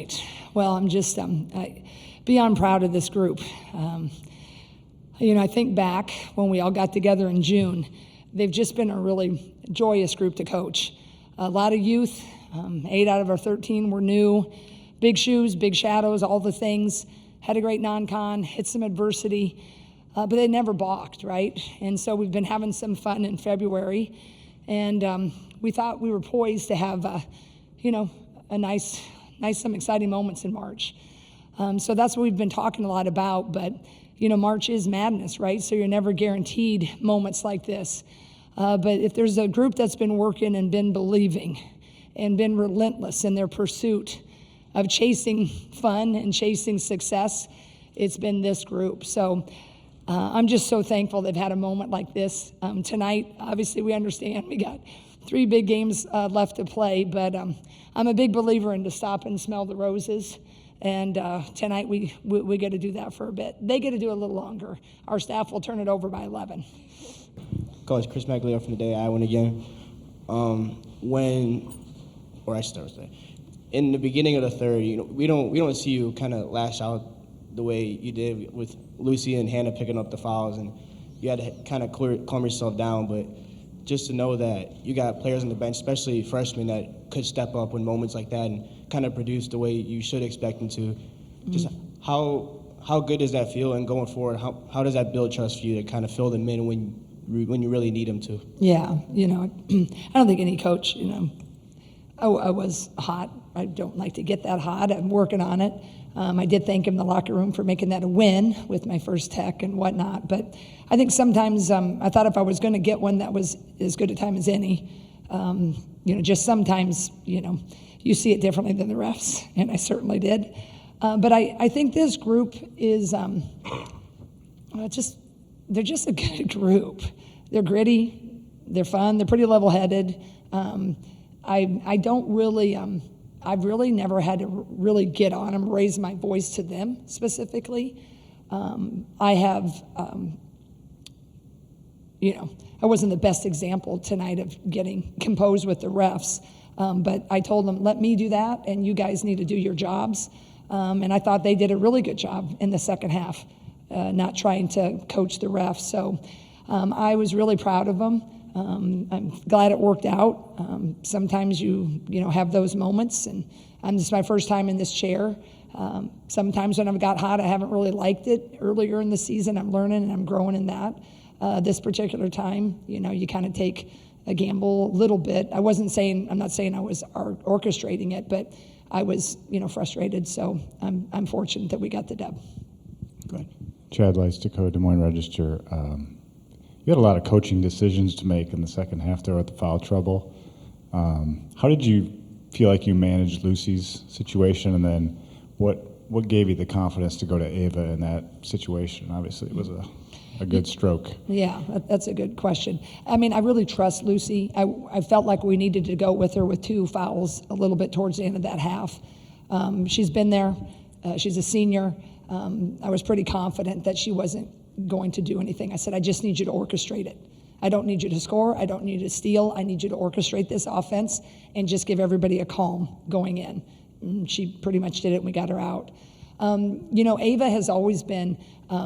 tonight. Well, I'm just beyond proud of this group. I think back when we all got together in June, they've just been a really joyous group to coach. A lot of youth, 8 out of our 13 were new, big shoes, big shadows, all the things, had a great non-con, hit some adversity, but they never balked, right? And so we've been having some fun in February, and we thought we were poised to have, some exciting moments in March. So that's what we've been talking a lot about, but March is madness, right? So you're never guaranteed moments like this. But if there's a group that's been working and been believing and been relentless in their pursuit of chasing fun and chasing success, it's been this group. So I'm just so thankful they've had a moment like this. Tonight, obviously we understand we got 3 big games left to play, but I'm a big believer in to stop and smell the roses. And tonight we get to do that for a bit. They get to do a little longer. Our staff will turn it over by 11. Coach, Chris McLeod from the Day Iowa again. In the beginning of the third, we don't see you kind of lash out the way you did with Lucy and Hannah picking up the fouls, and you had to kind of calm yourself down. But just to know that you got players on the bench, especially freshmen, that could step up in moments like that and kind of produce the way you should expect them to. Just how good does that feel, and going forward, how does that build trust for you to kind of fill them in when you really need them to? Yeah, I don't think any coach, I was hot. I don't like to get that hot. I'm working on it. I did thank him in the locker room for making that a win with my first tech and whatnot. But I think sometimes I thought if I was going to get one that was as good a time as any, just sometimes, you see it differently than the refs, and I certainly did. But I think this group is they're just a good group. They're gritty, they're fun, they're pretty level-headed. I don't really, I've really never had to really get on them, raise my voice to them specifically. I have, I wasn't the best example tonight of getting composed with the refs, but I told them, let me do that, and you guys need to do your jobs. And I thought they did a really good job in the second half, not trying to coach the refs. So I was really proud of them. I'm glad it worked out. Sometimes you have those moments, and this is my first time in this chair. Sometimes when I've got hot, I haven't really liked it. Earlier in the season, I'm learning and I'm growing in that. This particular time, you kind of take a gamble a little bit. I'm not saying I was orchestrating it, but I was, frustrated. So I'm fortunate that we got the dub. Go ahead. Chad Leistiko, Des Moines Register. You had a lot of coaching decisions to make in the second half there with the foul trouble. How did you feel like you managed Lucy's situation, and then what gave you the confidence to go to Ava in that situation? Obviously, it was a good stroke. Yeah, that's a good question. I mean, I really trust Lucy. I felt like we needed to go with her with 2 fouls a little bit towards the end of that half. She's been there. She's a senior. I was pretty confident that she wasn't going to do anything. I said, I just need you to orchestrate it. I don't need you to score. I don't need you to steal. I need you to orchestrate this offense and just give everybody a calm going in. And she pretty much did it, and we got her out. Ava has always been,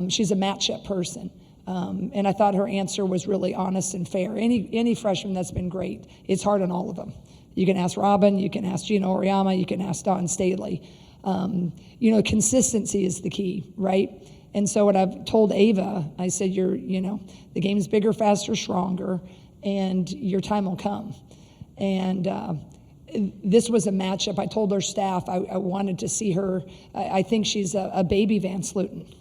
she's a matchup person. And I thought her answer was really honest and fair. Any freshman that's been great, it's hard on all of them. You can ask Robin, you can ask Gina Oriama, you can ask Dawn Staley. Consistency is the key, right? And so what I've told Ava, I said, the game's bigger, faster, stronger, and your time will come. And this was a matchup. I told our staff I wanted to see her. I think she's a baby Van Sluten,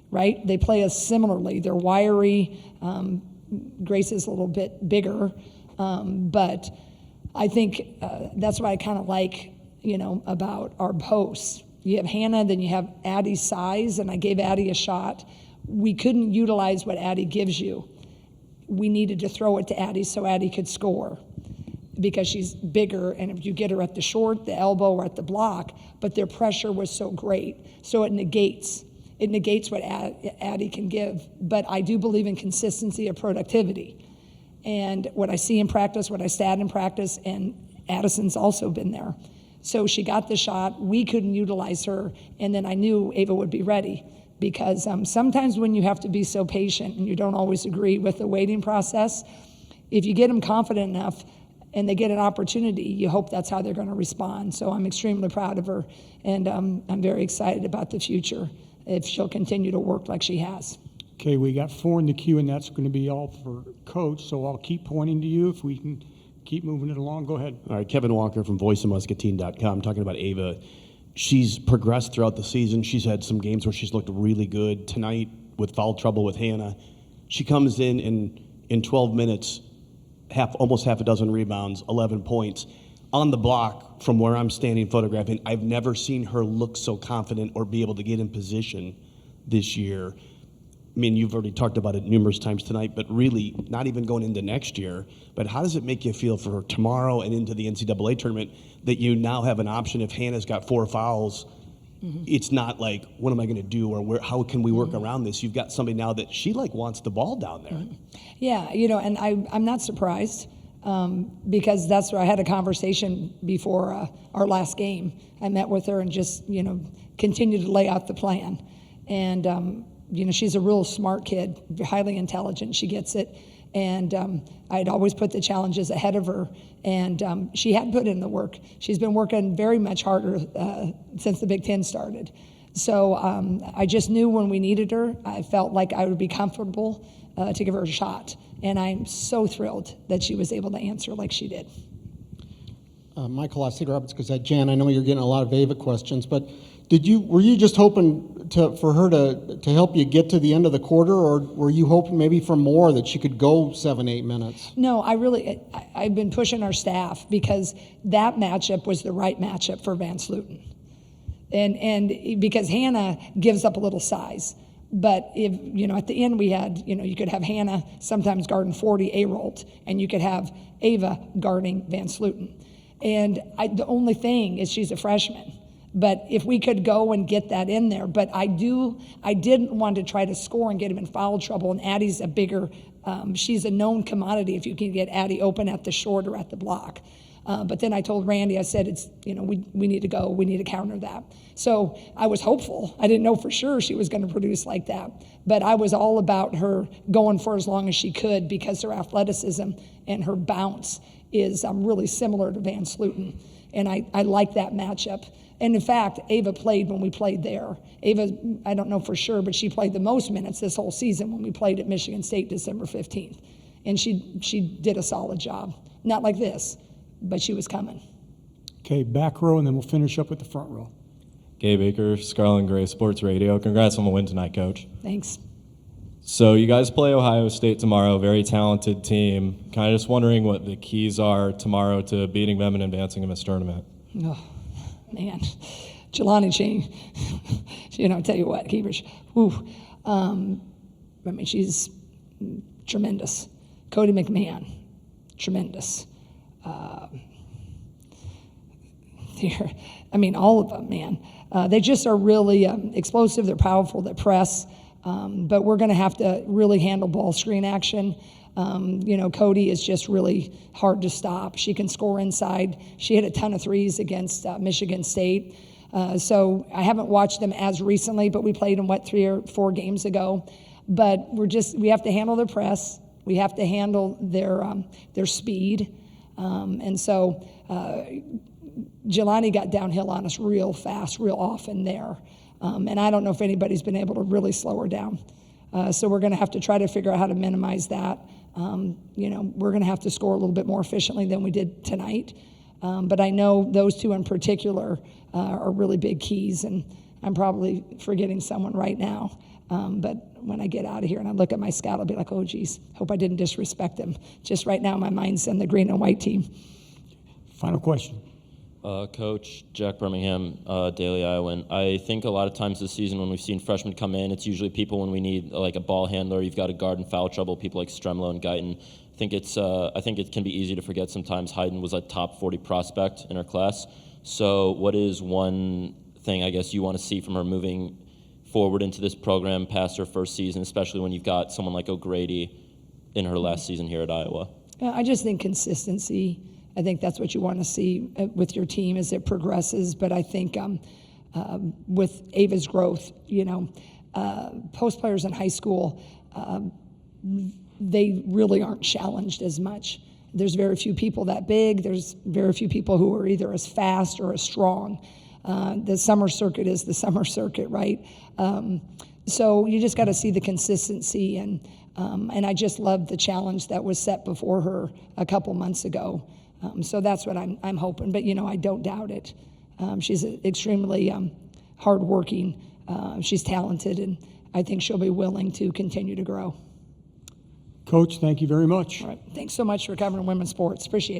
right? They play us similarly. They're wiry. Grace is a little bit bigger. But I think that's what I kind of like, about our posts. You have Hannah, then you have Addie's size, and I gave Addie a shot. We couldn't utilize what Addie gives you. We needed to throw it to Addie so Addie could score because she's bigger, and if you get her at the short, the elbow, or at the block, but their pressure was so great. So it negates what Addie can give. But I do believe in consistency of productivity. And what I see in practice, what I stat in practice, and Addison's also been there. So she got the shot. We couldn't utilize her, and then I knew Ava would be ready because sometimes when you have to be so patient and you don't always agree with the waiting process, if you get them confident enough and they get an opportunity, you hope that's how they're going to respond. So I'm extremely proud of her, and I'm very excited about the future if she'll continue to work like she has. Okay, we got 4 in the queue, and that's going to be all for Coach, so I'll keep pointing to you if we can keep moving it along. Go ahead. All right, Kevin Walker from voiceofmuscatine.com talking about Ava. She's progressed throughout the season. She's had some games where she's looked really good. Tonight, with foul trouble with Hannah, she comes in 12 minutes, almost half a dozen rebounds, 11 points. On the block, from where I'm standing photographing, I've never seen her look so confident or be able to get in position this year. I mean, you've already talked about it numerous times tonight, but really not even going into next year. But how does it make you feel for tomorrow and into the NCAA tournament that you now have an option if Hannah's got 4 fouls? Mm-hmm. It's not like, what am I going to do, or how can we work around this? You've got somebody now that she wants the ball down there. Mm-hmm. Yeah, and I'm not surprised because that's where I had a conversation before our last game. I met with her and just, continued to lay out the plan. And, she's a real smart kid, highly intelligent. She gets it. And I'd always put the challenges ahead of her. And she had put in the work. She's been working very much harder since the Big Ten started. So I just knew when we needed her, I felt like I would be comfortable to give her a shot. And I'm so thrilled that she was able to answer like she did. Michael Cedar Roberts, because Jan, I know you're getting a lot of Ava questions, but were you just hoping for her to help you get to the end of the quarter, or were you hoping maybe for more, that she could go 7-8 minutes? No, I've been pushing our staff because that matchup was the right matchup for Van Sluten. And because Hannah gives up a little size. But if, at the end we had, you could have Hannah sometimes guarding 40 A-Rolt, and you could have Ava guarding Van Sluten. And the only thing is she's a freshman. But if we could go and get that in there, but I didn't want to try to score and get him in foul trouble. And Addie's a bigger, she's a known commodity if you can get Addie open at the short or at the block. But then I told Randy, I said, we need to go. We need to counter that. So I was hopeful. I didn't know for sure she was going to produce like that. But I was all about her going for as long as she could because her athleticism and her bounce is really similar to Van Sluten. And I like that matchup. And in fact, Ava played when we played there. Ava, I don't know for sure, but she played the most minutes this whole season when we played at Michigan State December 15th. And she did a solid job. Not like this, but she was coming. Okay, back row, and then we'll finish up with the front row. Gabe Baker, Scarlet and Gray Sports Radio. Congrats on the win tonight, Coach. Thanks. So you guys play Ohio State tomorrow, very talented team. Kind of just wondering what the keys are tomorrow to beating them and advancing in this tournament. Oh, man. Jelani Chain, I'll tell you what, Keepers, she's tremendous. Cody McMahon, tremendous. All of them, man. They just are really explosive. They're powerful. They press. But we're going to have to really handle ball screen action. Cody is just really hard to stop. She can score inside. She hit a ton of threes against Michigan State. So I haven't watched them as recently, but we played them, 3 or 4 games ago. But we have to handle their press. We have to handle their speed. And so Jelani got downhill on us real fast, real often there. And I don't know if anybody's been able to really slow her down. So we're going to have to try to figure out how to minimize that. We're going to have to score a little bit more efficiently than we did tonight. But I know those two in particular are really big keys, and I'm probably forgetting someone right now. But when I get out of here and I look at my scout, I'll be like, oh, geez, hope I didn't disrespect them. Just right now, my mind's in the green and white team. Final question. Coach Jack Birmingham, Daily Iowan. I think a lot of times this season when we've seen freshmen come in, it's usually people when we need like a ball handler. You've got a guard in foul trouble, people like Stremlo and Guyton. I think it can be easy to forget sometimes Heiden was a top 40 prospect in her class. So what is one thing I guess you want to see from her moving forward into this program past her first season, especially when you've got someone like O'Grady in her last season here at Iowa? I just think consistency. I think that's what you want to see with your team as it progresses. But I think with Ava's growth, post players in high school, they really aren't challenged as much. There's very few people that big. There's very few people who are either as fast or as strong. The summer circuit is the summer circuit, right? So you just got to see the consistency, and I just loved the challenge that was set before her a couple months ago. So that's what I'm hoping, but I don't doubt it. She's extremely hardworking. She's talented, and I think she'll be willing to continue to grow. Coach, thank you very much. All right. Thanks so much for covering women's sports. Appreciate it.